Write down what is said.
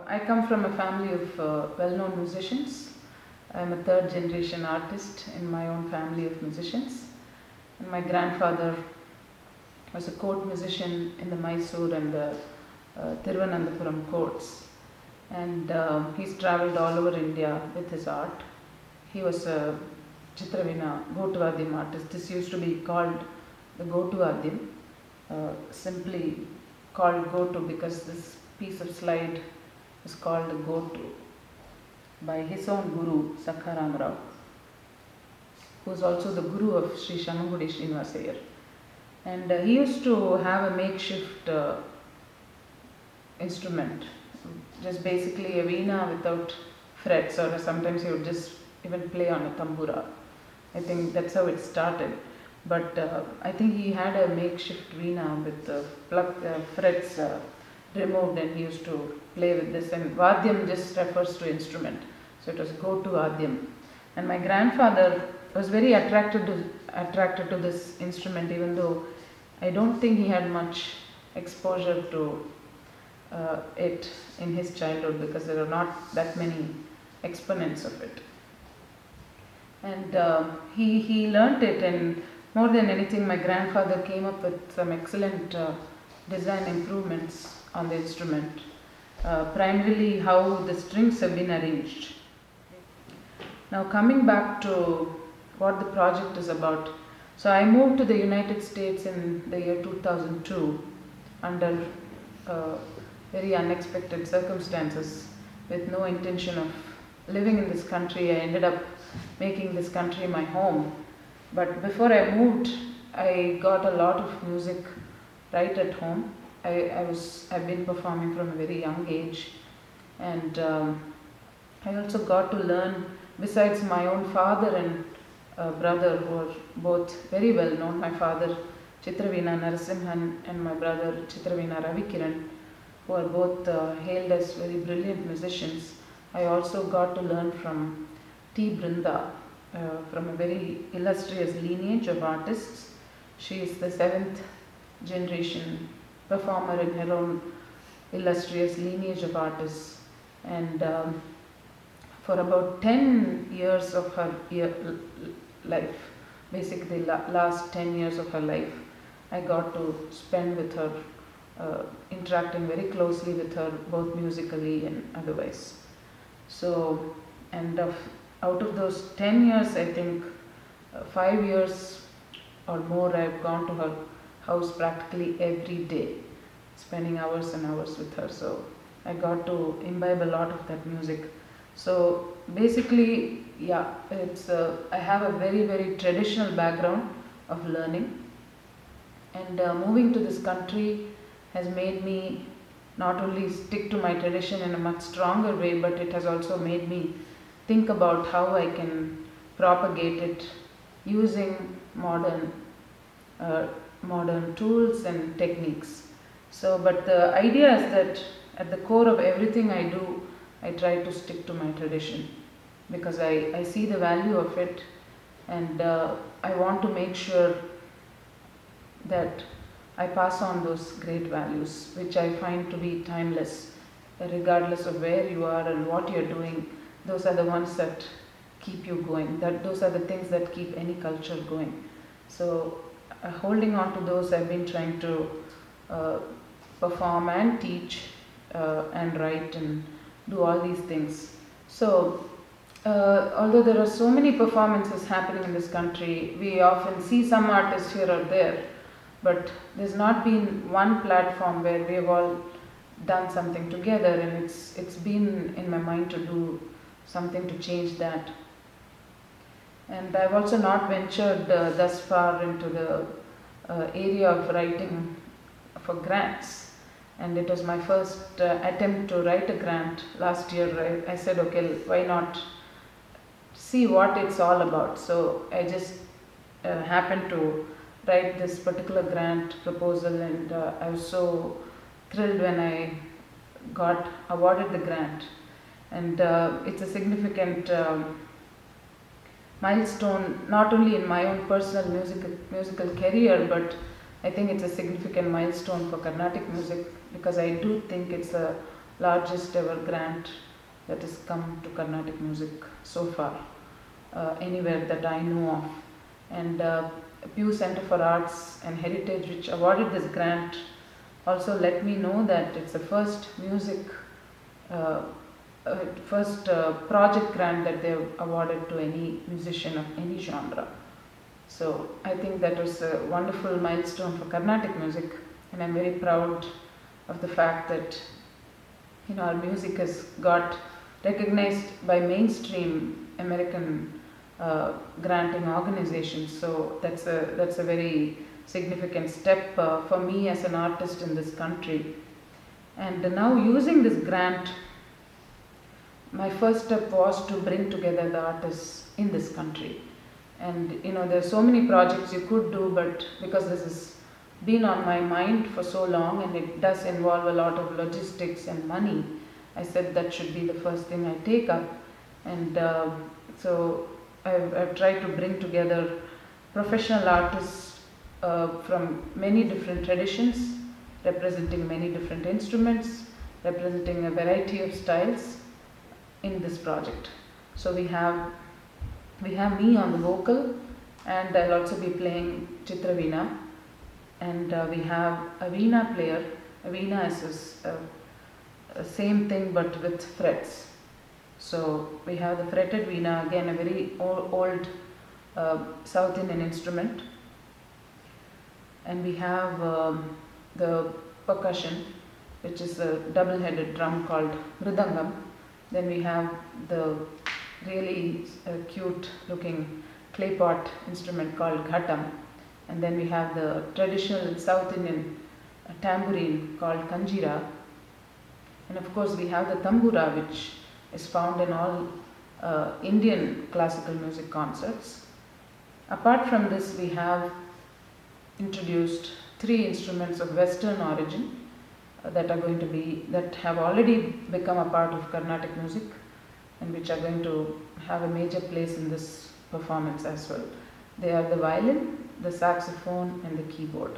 I come from a family of well-known musicians. I'm a third generation artist in my own family of musicians. And my grandfather was a court musician in the Mysore and the Thiruvananthapuram courts. And he's traveled all over India with his art. He was a Chitravina, Gotuvadyam artist. This used to be called the Gotuvadyam, simply called Gotu because this piece of slide is called the Gotu by his own guru, Sakharam Rao, who is also the guru of Sri Shamagudi Srinivasayar. And he used to have a makeshift instrument, just basically a veena without frets, or sometimes he would just even play on a tambura. I think that's how it started. But I think he had a makeshift veena with frets removed, and he used to play with this. And Vadyam just refers to instrument, so it was Go to Vadyam. And my grandfather was very attracted to this instrument, even though I don't think he had much exposure to it in his childhood, because there are not that many exponents of it. And he learnt it, and more than anything, my grandfather came up with some excellent design improvements on the instrument, primarily how the strings have been arranged. Now, coming back to what the project is about. So I moved to the United States in the year 2002 under very unexpected circumstances, with no intention of living in this country. I ended up making this country my home. But before I moved, I got a lot of music right at home. I've been performing from a very young age, and I also got to learn, besides my own father and brother, who are both very well known. My father Chitravina Narasimhan and my brother Chitravina Ravikiran, who are both hailed as very brilliant musicians. I also got to learn from T. Brinda, from a very illustrious lineage of artists. She is the 7th generation performer in her own illustrious lineage of artists. And for about 10 years of her life, basically last 10 years of her life, I got to spend with her, interacting very closely with her, both musically and otherwise. So, and out of those 10 years, I think 5 years or more, I've gone to her house practically every day, spending hours and hours with her. So I got to imbibe a lot of that music. So basically, yeah, it's I have a very, very traditional background of learning, and moving to this country has made me not only stick to my tradition in a much stronger way, but it has also made me think about how I can propagate it using modern tools and techniques. So, but the idea is that at the core of everything I do, I try to stick to my tradition, because I see the value of it, and I want to make sure that I pass on those great values, which I find to be timeless, regardless of where you are and what you're doing. Those are the ones that keep you going. Those are the things that keep any culture going. So, holding on to those, I've been trying to perform and teach and write and do all these things. So, although there are so many performances happening in this country, we often see some artists here or there, but there's not been one platform where we have all done something together, and it's been in my mind to do something to change that. And I've also not ventured thus far into the area of writing for grants. And it was my first attempt to write a grant last year. I said, okay, why not see what it's all about? So I just happened to write this particular grant proposal, and I was so thrilled when I got awarded the grant. And it's a significant milestone, not only in my own personal musical career, but I think it's a significant milestone for Carnatic music, because I do think it's a largest ever grant that has come to Carnatic music so far, anywhere that I know of. And Pew Center for Arts and Heritage, which awarded this grant, also let me know that it's the first uh, first project grant that they've awarded to any musician of any genre. So I think that was a wonderful milestone for Carnatic music, and I'm very proud of the fact that our music has got recognized by mainstream American granting organizations. So that's a very significant step for me as an artist in this country. And now using this grant, my first step was to bring together the artists in this country. And there's so many projects you could do, but because this has been on my mind for so long and it does involve a lot of logistics and money, I said that should be the first thing I take up. And so I've tried to bring together professional artists from many different traditions, representing many different instruments, representing a variety of styles in this project. So we have me on the vocal, and I'll also be playing Chitra Veena, and we have a Veena player. A Veena is a same thing but with frets. So we have the fretted Veena, again a very old South Indian instrument, and we have the percussion, which is a double-headed drum called Mridangam. Then we have the really cute looking clay pot instrument called Ghatam, and then we have the traditional South Indian tambourine called Kanjira, and of course we have the tambura, which is found in all Indian classical music concerts. Apart from this, we have introduced 3 instruments of Western origin that have already become a part of Carnatic music, and which are going to have a major place in this performance as well. They are the violin, the saxophone, and the keyboard.